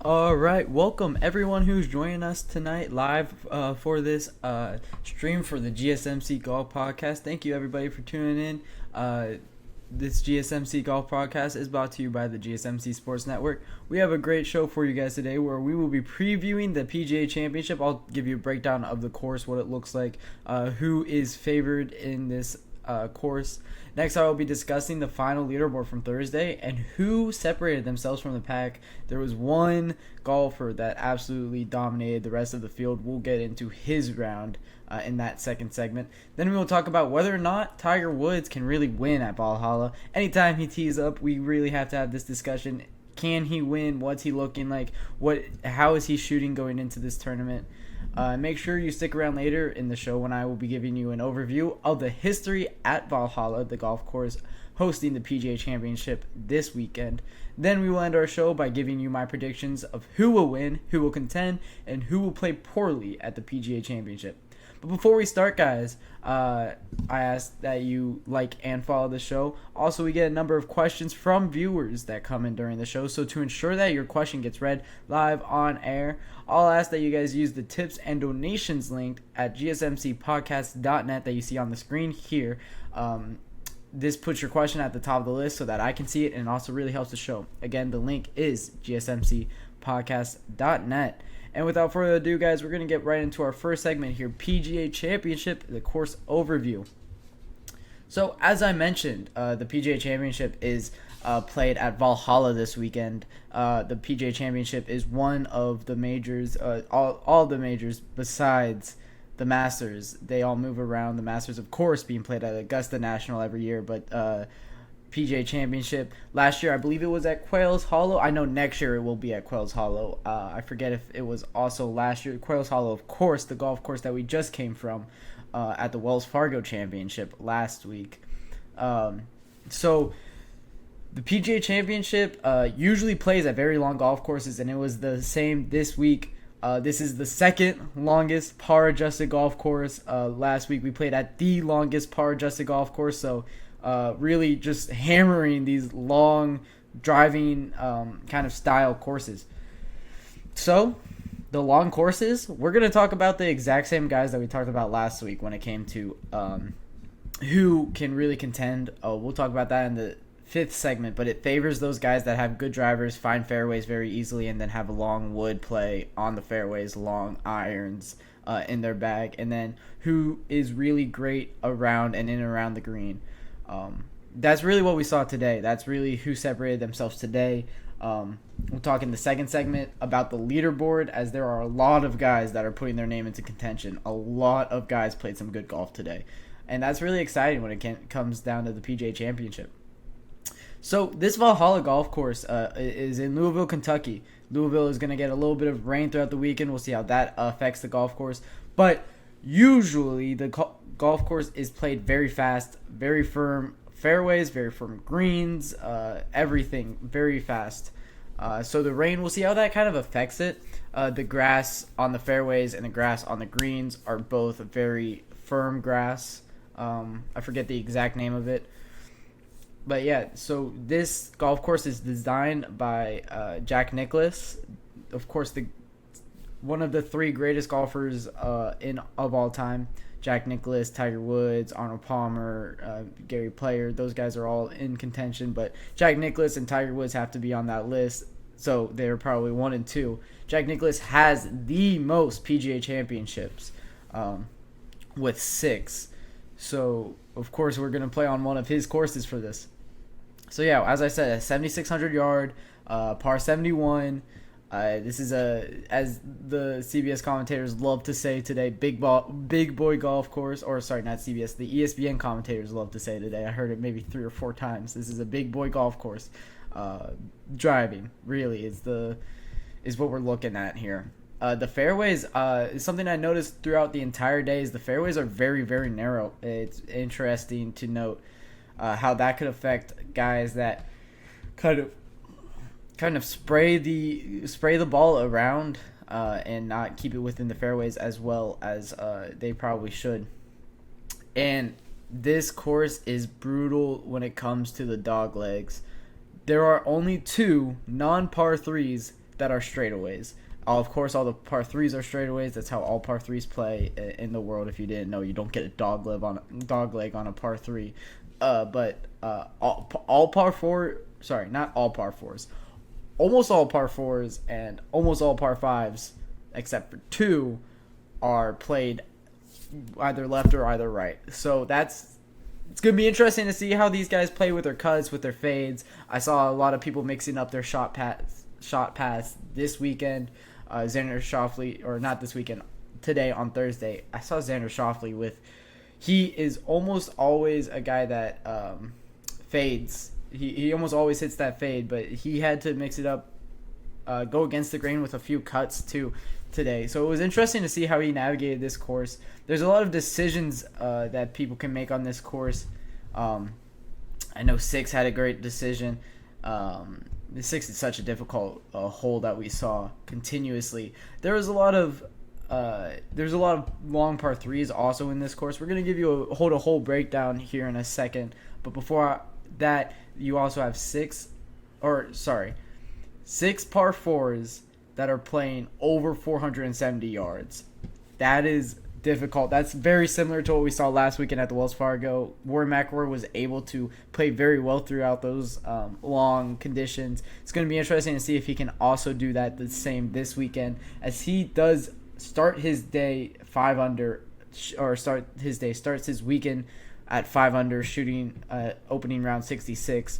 All right, welcome everyone who's joining us tonight live for this stream for the GSMC Golf Podcast. Thank you everybody for tuning in. This GSMC Golf Podcast is brought to you by the GSMC Sports Network. We have a great show for you guys today where we will be previewing the PGA Championship. I'll give you a breakdown of the course, what it looks like, who is favored in this course. Next, I will be discussing the final leaderboard from Thursday and who separated themselves from the pack. There was one golfer that absolutely dominated the rest of the field. We'll get into his round in that second segment. Then we will talk about whether or not Tiger Woods can really win at Valhalla. Anytime he tees up, we really have to have this discussion. Can he win? What's he looking like? How is he shooting going into this tournament? Make sure you stick around later in the show when I will be giving you an overview of the history at Valhalla, the golf course hosting the PGA Championship this weekend. Then we will end our show by giving you my predictions of who will win, who will contend, and who will play poorly at the PGA Championship. But before we start, guys, I ask that you like and follow the show. Also, we get a number of questions from viewers that come in during the show. So to ensure that your question gets read live on air, I'll ask that you guys use the tips and donations link at gsmcpodcast.net that you see on the screen here. This puts your question at the top of the list so that I can see it, and also really helps the show. Again, the link is gsmcpodcast.net. And without further ado, guys, we're going to get right into our first segment here, PGA Championship, the course overview. So, as I mentioned, the PGA Championship is played at Valhalla this weekend. The PGA Championship is one of the majors, all the majors besides the Masters. They all move around. The Masters, of course, being played at Augusta National every year, but PGA Championship last year, I believe it was at Quails Hollow. I know next year it will be at Quails Hollow. I forget if it was also last year. Quails Hollow, of course, the golf course that we just came from at the Wells Fargo Championship last week. So the PGA Championship usually plays at very long golf courses, and it was the same this week. This is the second longest par-adjusted golf course. Last week we played at the longest par-adjusted golf course, so really just hammering these long driving kind of style courses. So the long courses, we're going to talk about the exact same guys that we talked about last week when it came to who can really contend. We'll talk about that in the fifth segment, but it favors those guys that have good drivers, find fairways very easily, and then have a long wood play on the fairways, long irons in their bag, and then who is really great around and in and around the green. That's really what we saw today. That's really who separated themselves today. We'll talk in the second segment about the leaderboard, as there are a lot of guys that are putting their name into contention. A lot of guys played some good golf today, and that's really exciting when it comes down to the PGA Championship. So this Valhalla golf course is in Louisville, Kentucky. Louisville is going to get a little bit of rain throughout the weekend. We'll see how that affects the golf course, but usually the golf course is played very fast, very firm fairways, very firm greens, everything very fast. So the rain, we'll see how that kind of affects it. The grass on the fairways and the grass on the greens are both very firm grass. I forget the exact name of it. But yeah, so this golf course is designed by Jack Nicklaus. Of course, one of the three greatest golfers of all time. Jack Nicklaus, Tiger Woods, Arnold Palmer, Gary Player. Those guys are all in contention, but Jack Nicklaus and Tiger Woods have to be on that list, so they're probably 1 and 2. Jack Nicklaus has the most PGA championships with 6. So, of course, we're going to play on one of his courses for this. So, yeah, as I said, a 7,600 yard, par 71. This is as the CBS commentators love to say today, big boy golf course. Or sorry, not CBS. The ESPN commentators love to say today. I heard it maybe 3 or 4 times. This is a big boy golf course. Driving really is what we're looking at here. The fairways is something I noticed throughout the entire day. Is the fairways are very, very narrow. It's interesting to note how that could affect guys that kind of spray the ball around and not keep it within the fairways as well as they probably should. And this course is brutal when it comes to the dog legs. There are only 2 non-par 3s that are straightaways. Of course, all the par 3s are straightaways. That's how all par 3s play in the world. If you didn't know, you don't get a dog leg on a par 3. But all par 4, sorry, not all par 4s. Almost all par 4s and almost all par 5s, except for 2, are played either left or either right. So it's going to be interesting to see how these guys play with their cuts, with their fades. I saw a lot of people mixing up their shot pass this weekend. Xander Schauffele, or not this weekend, today on Thursday, I saw Xander Schauffele he is almost always a guy that fades. He almost always hits that fade, but he had to mix it up, go against the grain with a few cuts too today. So it was interesting to see how he navigated this course. There's a lot of decisions that people can make on this course. I know 6 had a great decision. The 6 is such a difficult hole that we saw continuously. There's a lot of long par 3s also in this course. We're gonna give you a hole breakdown here in a second, but before that, you also have 6 par 4s that are playing over 470 yards. That is difficult. That's very similar to what we saw last weekend at the Wells Fargo. Rory McIlroy was able to play very well throughout those long conditions. It's going to be interesting to see if he can also do that the same this weekend, as he does start his day 5 under, starts his weekend at 5 under, shooting opening round 66.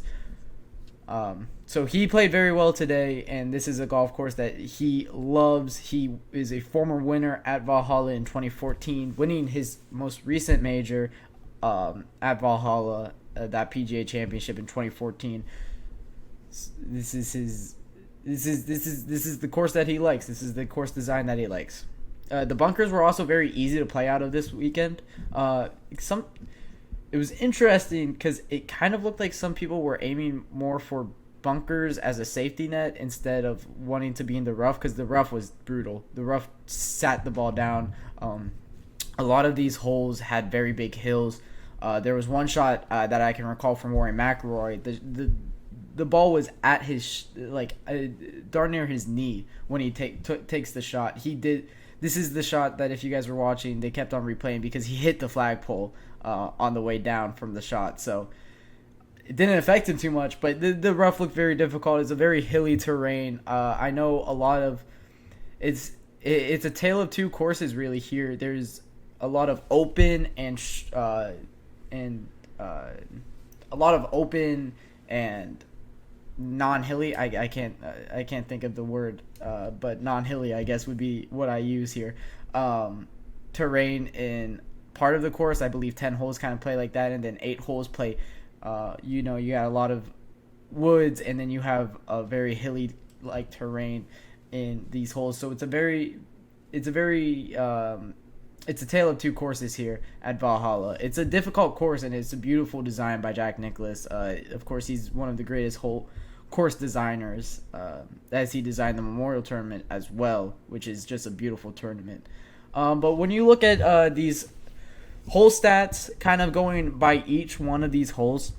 So he played very well today, and this is a golf course that he loves. He is a former winner at Valhalla in 2014, winning his most recent major at Valhalla, that PGA Championship in 2014. This is the course that he likes. This is the course design that he likes. The bunkers were also very easy to play out of this weekend. It was interesting because it kind of looked like some people were aiming more for bunkers as a safety net instead of wanting to be in the rough, because the rough was brutal. The rough sat the ball down. A lot of these holes had very big hills. There was one shot that I can recall from Rory McIlroy. The ball was at his darn near his knee when he takes the shot. This is the shot that, if you guys were watching, they kept on replaying because he hit the flagpole on the way down from the shot. So it didn't affect him too much, but the rough looked very difficult. It's a very hilly terrain. I know a lot of it's a tale of two courses really here. There's a lot of open and a lot of open and non-hilly. I can't think of the word, but non-hilly I guess would be what I use here. Terrain in part of the course, I believe 10 holes kind of play like that, and then 8 holes play. You got a lot of woods, and then you have a very hilly like terrain in these holes. So it's a tale of two courses here at Valhalla. It's a difficult course, and it's a beautiful design by Jack Nicklaus. Of course, he's one of the greatest course designers, as he designed the Memorial Tournament as well, which is just a beautiful tournament. But when you look at these hole stats, kind of going by each one of these holes,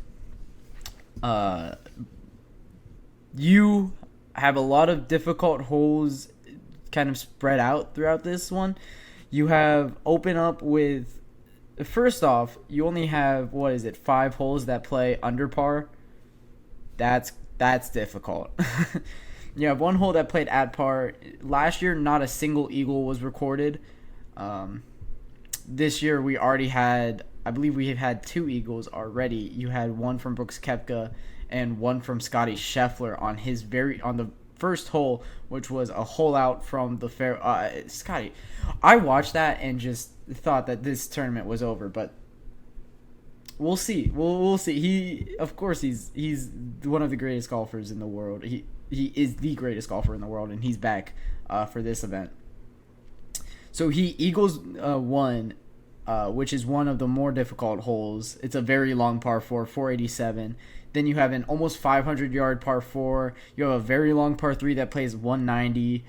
you have a lot of difficult holes kind of spread out throughout this one. You have open up with, first off, you only have, 5 holes that play under par. That's difficult. You have one hole that played at par. Last year, not a single eagle was recorded. This year, we already had, I believe we have had 2 eagles already. You had one from Brooks Koepka and one from Scotty Scheffler on the first hole, which was a hole out from the fair. Scotty, I watched that and just thought that this tournament was over, but we'll see. We'll see. He's one of the greatest golfers in the world. He is the greatest golfer in the world, and he's back for this event. So he eagles one, which is one of the more difficult holes. It's a very long par 4, 487. Then you have an almost 500-yard par 4. You have a very long par 3 that plays 190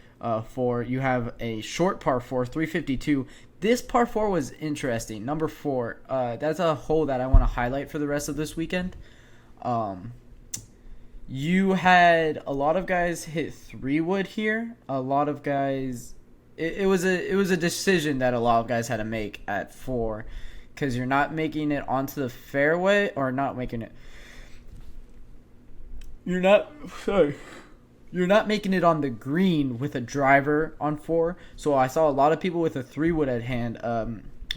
4. You have a short par 4, 352. This par 4 was interesting. Number 4. That's a hole that I want to highlight for the rest of this weekend. You had a lot of guys hit 3-wood here. A lot of guys, it was a decision that a lot of guys had to make at 4, because you're not making it onto the fairway, or not making it. You're not sorry. You're not making it on the green with a driver on 4. So I saw a lot of people with a 3-wood at hand.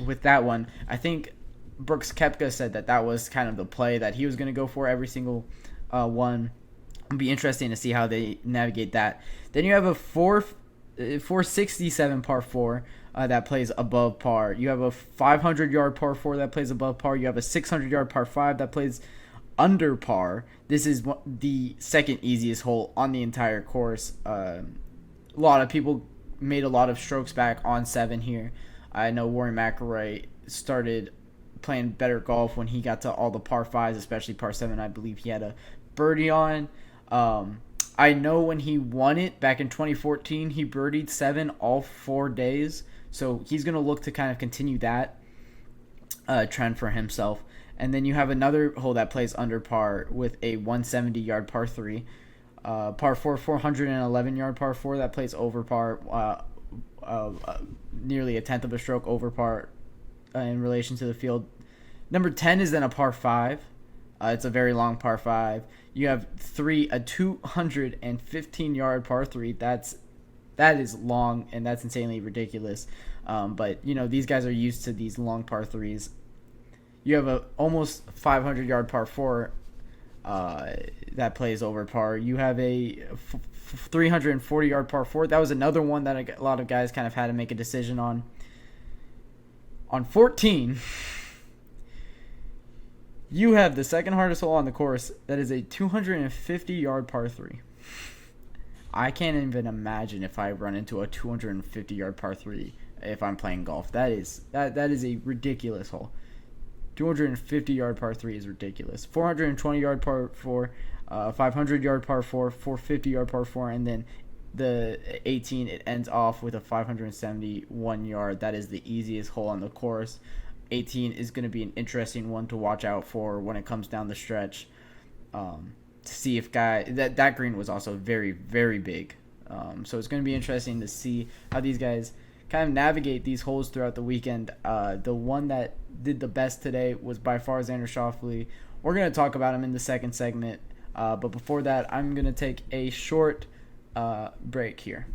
With that one, I think Brooks Koepka said that was kind of the play that he was going to go for every single one. It'll be interesting to see how they navigate that. Then you have a 467 par 4 that plays above par. You have a 500-yard par 4 that plays above par. You have a 600-yard par 5 that plays under par. This is the second easiest hole on the entire course. A lot of people made a lot of strokes back on 7 here. I know Rory McIlroy started playing better golf when he got to all the par 5s, especially par 7. I believe he had a birdie on. I know when he won it back in 2014, he birdied 7 all 4 days. So he's going to look to kind of continue that trend for himself. And then you have another hole that plays under par with a 170-yard par 3. Par 4, 411-yard par 4 that plays over par, nearly a tenth of a stroke over par in relation to the field. Number 10 is then a par 5. It's a very long par 5. You have a 215-yard par 3. That is long, and that's insanely ridiculous. But, these guys are used to these long par 3s. You have a almost 500-yard par 4 that plays over par. You have a 340-yard par 4. That was another one that a lot of guys kind of had to make a decision on. On 14, you have the second hardest hole on the course. That is a 250-yard par 3. I can't even imagine if I run into a 250-yard par 3 if I'm playing golf. That is a ridiculous hole. 250-yard par 3 is ridiculous. 420-yard par 4, 500-yard par 4, 450-yard par 4, and then the 18, it ends off with a 571-yard. That is the easiest hole on the course. 18 is going to be an interesting one to watch out for when it comes down the stretch. To see if that green was also very, very big. So it's going to be interesting to see how these guys kind of navigate these holes throughout the weekend. The one that did the best today was by far Xander Schauffele. We're going to talk about him in the second segment. But before that, I'm going to take a short break here.